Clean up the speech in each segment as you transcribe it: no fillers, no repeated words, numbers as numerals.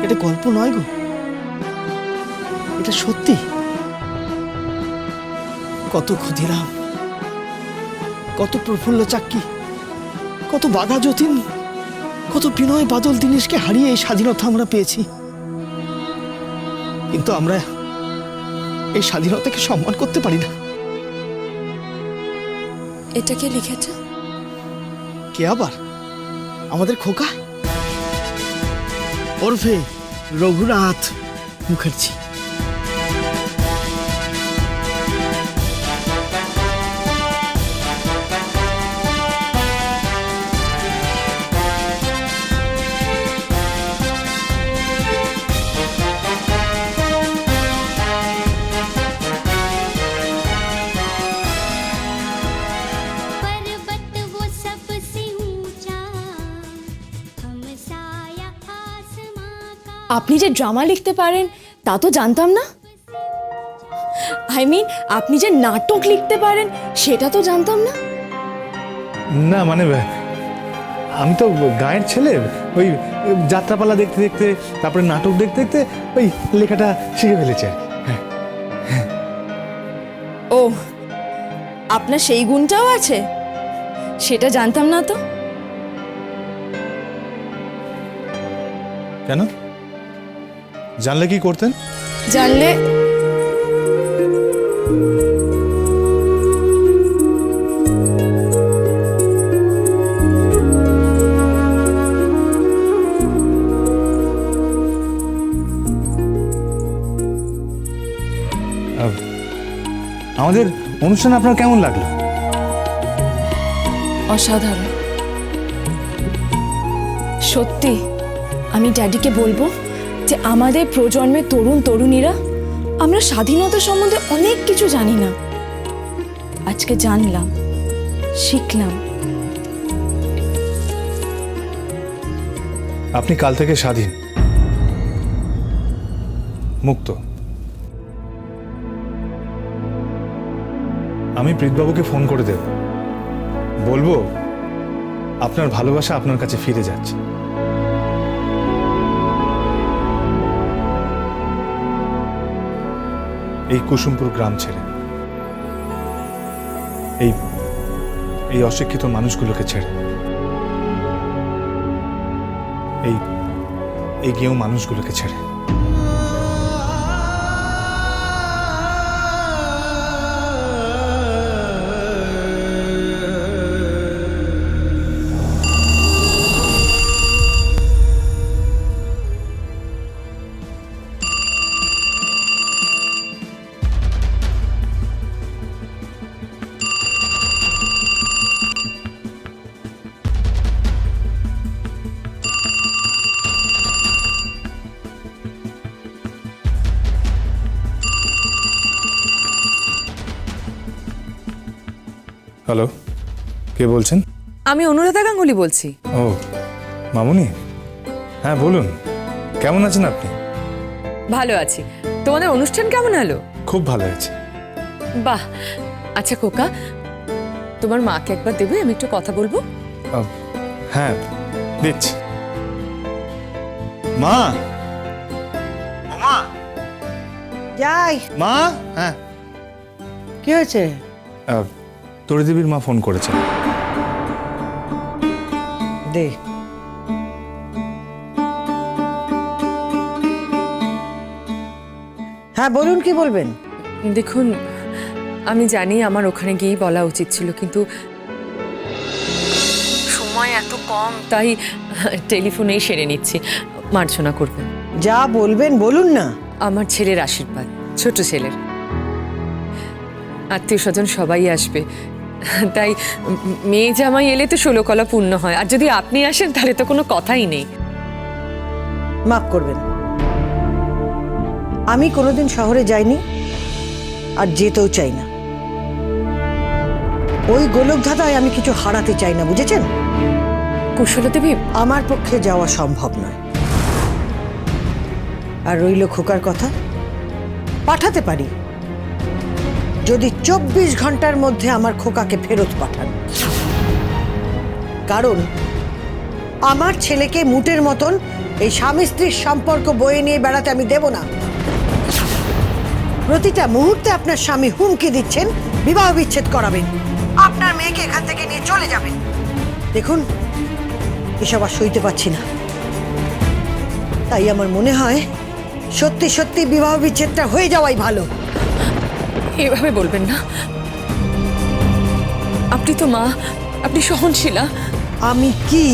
এটা গল্প নয় গো, এটা সত্যি। কত ক্ষুদিরাম, কত প্রফুল্ল চাক্কি, কত বাঘা যতীন, কত বিনয় বাদল দীনেশকে হারিয়ে এই স্বাধীনতা আমরা পেয়েছি। কিন্তু আমরা এই স্বাধীনতাকে সম্মান করতে পারি না। এটা কে লিখেছে? কে আবার? আমাদের খোকা, ওরফে রঘুনাথ মুখার্জি। আপনি যে ড্রামা লিখতে পারেন তা তো জানতাম না। আপনি যে নাটক লিখতে পারেন সেটা তো জানতাম না। না মানে আমি তো গায়ের ছেলে, ওই যাত্রাপালা দেখতে দেখতে তারপরে নাটক দেখতে দেখতে ওই লেখাটা শিখে ফেলেছে। ও, আপনার সেই গুণটাও আছে? সেটা জানতাম না তো। কেন? জানলে কি করতেন? জানলে আমাদের অনুষ্ঠান আপনার কেমন লাগলো? অসাধারণ। সত্যি আমি ড্যাডিকে বলবো যে আমাদের প্রজন্মের তরুণ তরুণীরা আমরা স্বাধীনতা সম্বন্ধে অনেক কিছু জানি না। আজকে জানলাম, শিখলাম। আপনি কাল থেকে স্বাধীন, মুক্ত। আমি প্রীতবাবুকে ফোন করে দেব, বলবো আপনার ভালোবাসা আপনার কাছে ফিরে যাচ্ছে। এই কুসুমপুর গ্রাম ছেড়ে, এই অশিক্ষিত মানুষগুলোকে ছেড়ে, এই গেঁয়ো মানুষগুলোকে ছেড়ে। হ্যালো, কে বলছেন? আমি অনুরাধা গাঙ্গুলি বলছি। ও মামুনি, হ্যাঁ বলুন, কেমন আছেন আপনি? ভালো আছি। তোমাদের অনুষ্ঠান কেমন হলো? খুব ভালো আছে। বাহ, আচ্ছা খোকা, তোমার মাকে একবার দেবে? আমি একটু কথা বলবো। হ্যাঁ দিচ্ছি। মা, ও মা, যাই। মা, হ্যাঁ কি হয়েছে? তরিদেবীর মা ফোন করেছেন। দে। হ্যাঁ বলুন, কি বলবেন? দেখুন, আমি জানি আমার ওখানে গিয়েই বলা উচিত ছিল, কিন্তু সময় এত কম, তাই টেলিফোনেই সেরে নিচ্ছি। মার্জনা করবেন। যা বলবেন বলুন না। আমার ছেলের আশীর্বাদ, ছোট ছেলের। আত্মীয় স্বজন সবাই আসবে, তাই মেয়ে জামাই এলে তো 16 কলা পূর্ণ হয়, আর যদি আপনি আসেন তাহলে তো কোনো কথাই নেই। মাফ করবেন, আমি কোনোদিন শহরে যাইনি আর যেতেও চাই না। ওই গোলক ধাঁধায় আমি কিছু হারাতে চাই না, বুঝেছেন? কুশলা দেবী, আমার পক্ষে যাওয়া সম্ভব নয়। আর রইল খোকার কথা, পাঠাতে পারি যদি 24 ঘন্টার মধ্যে আমার খোকাকে ফেরত পাঠান। কারণ আমার ছেলেকে মুটের মতন এই স্বামী স্ত্রীর সম্পর্ক বয়ে নিয়ে বেড়াতে আমি দেব না। প্রতিটা মুহূর্তে আপনার স্বামী হুমকি দিচ্ছেন বিবাহ বিচ্ছেদ করাবেন, আপনার মেয়েকে এখান থেকে নিয়ে চলে যাবেন। দেখুন, এসব আর সইতে পারছি না। তাই আমার মনে হয় সত্যি সত্যি বিবাহ বিচ্ছেদটা হয়ে যাওয়াই ভালো। এভাবে বলবেন না, আপনি তো মা, আপনি সহনশীলা। আমি কি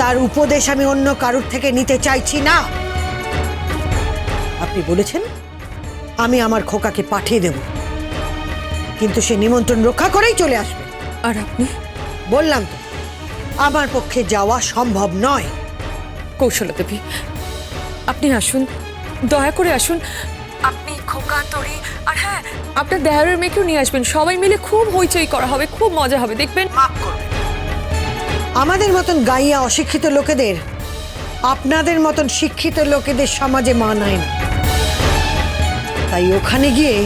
তার উপদেশ আমি অন্য কারোর থেকে নিতে চাইছি না। আপনি বলেছেন আমি আমার খোকাকে পাঠিয়ে দেব, কিন্তু সে নিমন্ত্রণ রক্ষা করেই চলে আসবে। আর আপনি? বললাম তো, আমার পক্ষে যাওয়া সম্ভব নয়। কৌশলা দেবী, আপনি আসুন, দয়া করে আসুন। আপনি, খোকা, তরি আর হ্যাঁ, আপনার দেওরের মেয়েকেও নিয়ে আসবেন। সবাই মিলে খুব হইচই করা হবে, খুব মজা হবে, দেখবেন। মাফ করবেন, আমাদের মতন গাইয়া অশিক্ষিত লোকেদের আপনাদের মতন শিক্ষিত লোকেদের সমাজে মানায় না। তাই ওখানে গিয়ে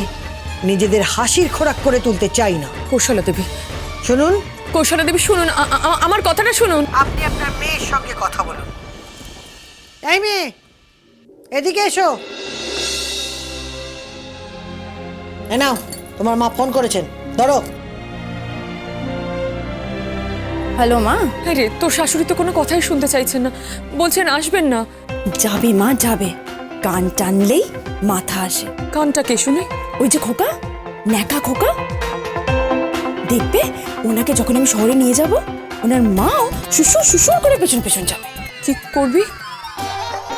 নিজেদের হাসির খোরাক করে তুলতে চাই না। কৌশলা দেবী, শুনুন, কৌশলা দেবী শুনুন, আমার কথাটা শুনুন। আপনি আপনার মেয়ের সঙ্গে কথা বলুন। এই মেয়ে, এদিকে এসো। এ নাও, তোমার মা ফোন করেছেন, ধরো। হ্যালো মা। আরে তোর শাশুড়ি তো কোনো কথাই শুনতে চাইছেন না, বলছেন আসবেন না। যাবে মা, যাবে। কান টানলেই মাথা আসে। কানটা কে শুনে? ওই যে খোকা, ন্যাকা খোকা। দেখবে ওনাকে যখন আমি শহরে নিয়ে যাব, ওনার মাও শুশুর শুশুর করে পেছন পেছন যাবে। কি করবি?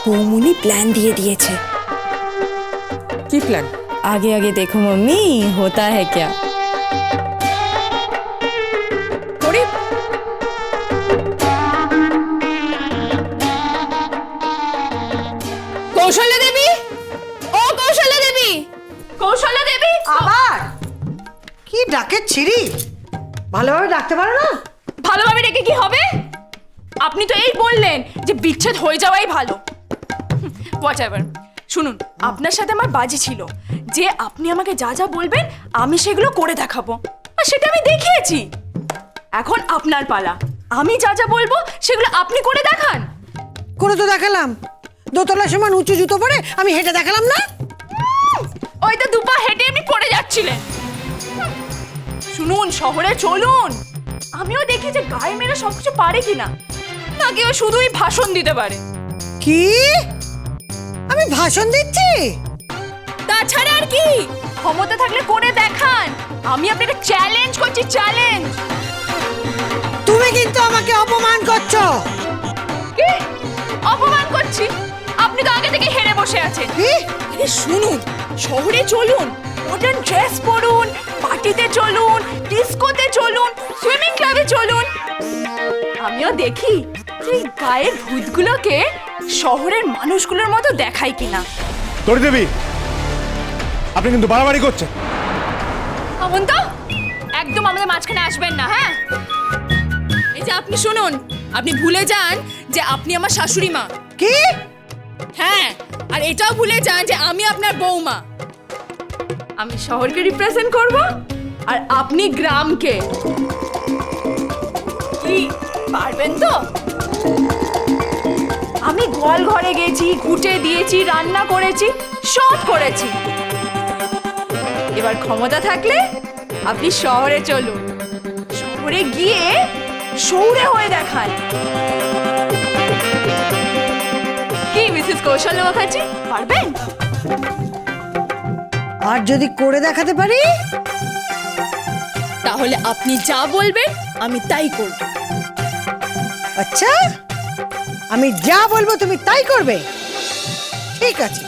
বৌমুনি প্ল্যান দিয়ে দিয়েছে। কি প্ল্যান? आगे आगे देखो मम्मी, होता है क्या। কৌশল্যা দেবী, ও কৌশল্যা দেবী, কৌশল্যা দেবী। আবার কি ডাকে ছিড়ি? ভালোভাবে ডাকতে পারো না? ভালোভাবে ডেকে কি হবে? আপনি তো এই বললেন যে বিচ্ছেদ হয়ে যাওয়াই ভালো। What ever. শুনুন, আপনার সাথে আমার বাজি ছিল যে আপনি আমাকে যা যা বলবেন আমি সেগুলো করে দেখাবো, আর সেটা আমি দেখিয়েছি। এখন আপনার পালা, আমি যা যা বলবো সেগুলো আপনি করে দেখান। করে তো দেখালাম, দোতলা সমান উঁচু জুতো পরে আমি হেঁটে দেখালাম না? ওই তো দুপা হেঁটে এমনি পড়ে যাচ্ছিলেন। শুনুন, শহরে চলুন, আমিও দেখি যে গায়ে মেরে সবকিছু পারে কিনা, না কেউ শুধুই ভাষণ দিতে পারে। কি আমি ভাষণ দিচ্ছি? তাছাড়া আর কি, ক্ষমতা থাকলে করে দেখান। আমি আপনাকে চ্যালেঞ্জ করছি, চ্যালেঞ্জ। তুমি কিন্তু আমাকে অপমান করছো। কি অপমান করছি? আপনি তো আগে থেকে হেরে বসে আছেন। কি? আরে শুনুন, শহরে চলুন, মডার্ন ড্রেস পরুন, পার্টিতে চলুন, ডিস্কোতে চলুন, সুইমিং ক্লাবে চলুন। আমিও দেখি এই গায়ের ভূতগুলোকে শহরের মানুষগুলোর মতো দেখায় কিনা। তরি দেবী, আপনি কিন্তু বাড়াবাড়ি করছেন। আমন তো একদম আমাদের মাঝখানে আসবেন না, হ্যাঁ? এই যে আপনি শুনুন, আপনি ভুলে যান যে আপনি আমার শাশুড়ি মা। কি? হ্যাঁ, আর এটাও ভুলে যান যে আমি আপনার বৌমা। আমি শহরকে রিপ্রেজেন্ট করব আর আপনি গ্রামকে। কি পারবেন তো? আমি গোয়াল ঘরে গেছি, ঘুটে দিয়েছি, রান্না করেছি, সব করেছি। এবার ক্ষমতা থাকলে আপনি শহরে চলুন, শহরে গিয়ে শৌরে হয়ে দেখান। কি মিসেস কৌশল্যা মুখার্জি, পারবেন? আর যদি করে দেখাতে পারি? তাহলে আপনি যা বলবেন আমি তাই করব। আচ্ছা, আমি যা বলবো তুমি তাই করবে? ঠিক আছে,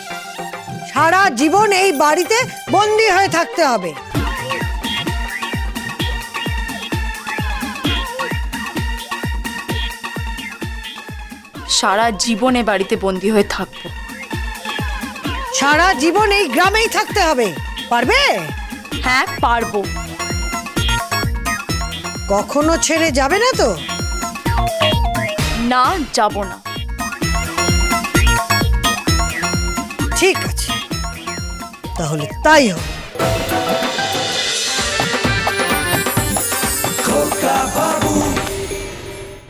সারা জীবন এই বাড়িতে বন্দি হয়ে থাকতে হবে। সারা জীবনে বাড়িতে বন্দি হয়ে থাকবো? সারা জীবন এই গ্রামেই থাকতে হবে, পারবে? হ্যাঁ পারবো। কখনো ছেড়ে যাবে না তো? না, যাব না। ঠিক আছে, তাহলে তাই হবে।